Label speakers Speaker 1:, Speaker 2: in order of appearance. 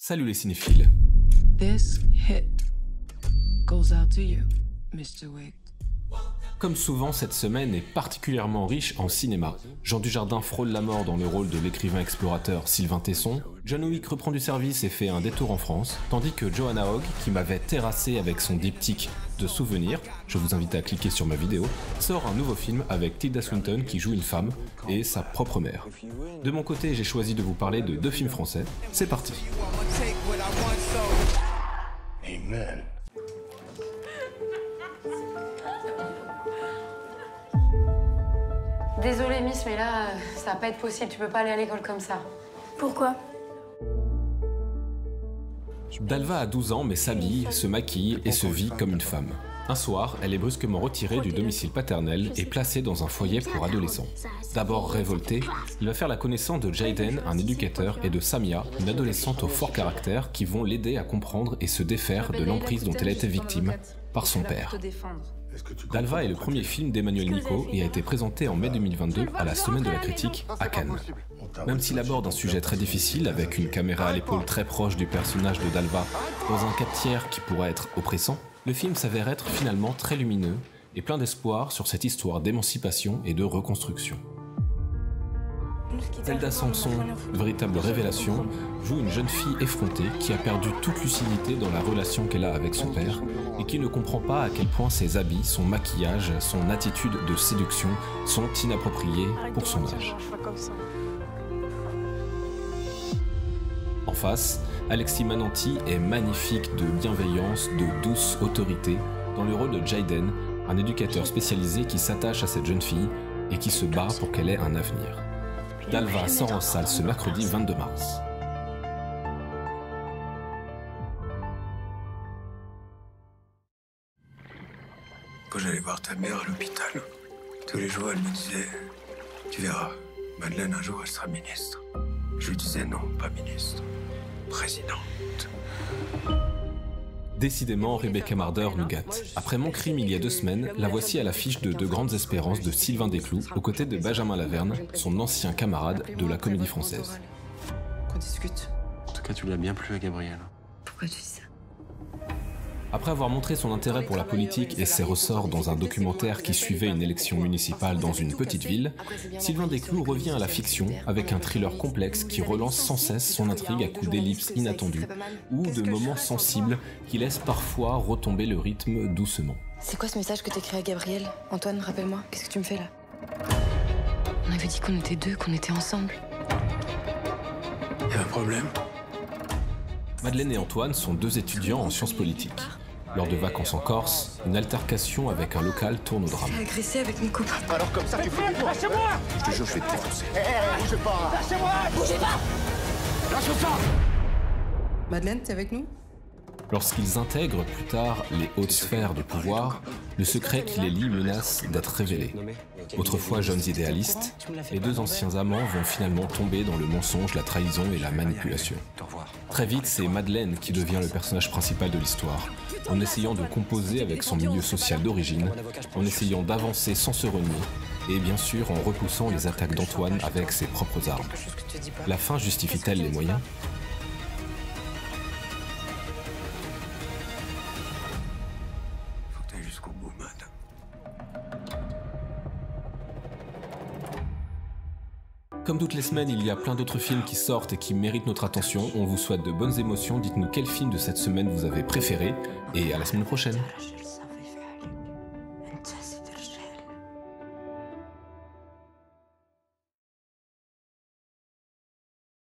Speaker 1: Salut les cinéphiles.
Speaker 2: This hit goes out to you, Mr. Wig.
Speaker 1: Comme souvent, cette semaine est particulièrement riche en cinéma. Jean Dujardin frôle la mort dans le rôle de l'écrivain explorateur Sylvain Tesson, John Wick reprend du service et fait un détour en France, tandis que Joanna Hogg, qui m'avait terrassé avec son diptyque de souvenirs, je vous invite à cliquer sur ma vidéo, sort un nouveau film avec Tilda Swinton qui joue une femme et sa propre mère. De mon côté, j'ai choisi de vous parler de deux films français. C'est parti.
Speaker 3: Amen.
Speaker 4: Désolée Miss, mais là, ça va pas être possible, tu peux pas aller à l'école comme ça.
Speaker 5: Pourquoi?
Speaker 1: Dalva a 12 ans mais s'habille, se maquille et se vit comme une femme. Un soir, elle est brusquement retirée du domicile paternel et placée dans un foyer pour adolescents. D'abord révolté, il va faire la connaissance de Jaden, un éducateur, et de Samia, une adolescente au fort caractère qui vont l'aider à comprendre et se défaire de l'emprise dont elle a été victime par son père. Dalva est le premier film d'Emmanuel Nicot et a été présenté en mai 2022 à la Semaine de la Critique à Cannes. Même s'il aborde un sujet très difficile, avec une caméra à l'épaule très proche du personnage de Dalva dans un 4/3 qui pourrait être oppressant, le film s'avère être finalement très lumineux et plein d'espoir sur cette histoire d'émancipation et de reconstruction. Zelda Samson, véritable révélation, joue une jeune fille effrontée qui a perdu toute lucidité dans la relation qu'elle a avec son père et qui ne comprend pas à quel point ses habits, son maquillage, son attitude de séduction sont inappropriés pour son âge. En face, Alexis Mananti est magnifique de bienveillance, de douce autorité dans le rôle de Jaden, un éducateur spécialisé qui s'attache à cette jeune fille et qui se bat pour qu'elle ait un avenir. Dalva sort en salle ce mercredi 22 mars.
Speaker 3: Quand j'allais voir ta mère à l'hôpital, tous les jours elle me disait « Tu verras, Madeleine un jour elle sera ministre ». Je lui disais non, pas ministre, présidente.
Speaker 1: Décidément, Rebecca Marder nous gâte. Après Mon crime il y a 2 semaines, la voici à l'affiche de De grandes espérances de Sylvain Desclous, aux côtés de Benjamin Laverne, son ancien camarade de la Comédie Française.
Speaker 2: Qu'on discute.
Speaker 6: En tout cas, tu l'as bien plu à Gabriel.
Speaker 5: Pourquoi tu dis ça?
Speaker 1: Après avoir montré son intérêt pour la politique et ses ressorts dans un documentaire qui suivait une élection municipale dans une petite ville, Sylvain Desclous revient à la fiction avec un thriller complexe qui relance sans cesse son intrigue à coups d'ellipses inattendues ou de moments sensibles qui laissent parfois retomber le rythme doucement.
Speaker 5: C'est quoi ce message que t'écris à Gabriel? Antoine, rappelle-moi, qu'est-ce que tu me fais là? On avait dit qu'on était deux, qu'on était ensemble.
Speaker 3: Y a un problème?
Speaker 1: Madeleine et Antoine sont 2 étudiants en sciences politiques. Lors de vacances en Corse, une altercation avec un local tourne au drame.
Speaker 5: J'ai agressé avec mon copain.
Speaker 7: Alors comme ça, tu fais du lâchez-moi!
Speaker 3: Je te jure, je vais te défoncer.
Speaker 7: Bougez pas! Lâchez-moi! Bougez pas! Lâche ça!
Speaker 2: Madeleine, t'es avec nous?
Speaker 1: Lorsqu'ils intègrent plus tard les hautes sphères du pouvoir, le secret qui les lie menace d'être révélé. Autrefois jeunes idéalistes, les 2 anciens amants vont finalement tomber dans le mensonge, la trahison et la manipulation. Très vite, c'est Madeleine qui devient le personnage principal de l'histoire, en essayant de composer avec son milieu social d'origine, en essayant d'avancer sans se renier, et bien sûr en repoussant les attaques d'Antoine avec ses propres armes. La fin justifie-t-elle les moyens ?
Speaker 3: Faut que t'ailles jusqu'au bout, Mad.
Speaker 1: Comme toutes les semaines, il y a plein d'autres films qui sortent et qui méritent notre attention. On vous souhaite de bonnes émotions. Dites-nous quel film de cette semaine vous avez préféré. Et à la semaine prochaine.
Speaker 5: Je le savais, fallait.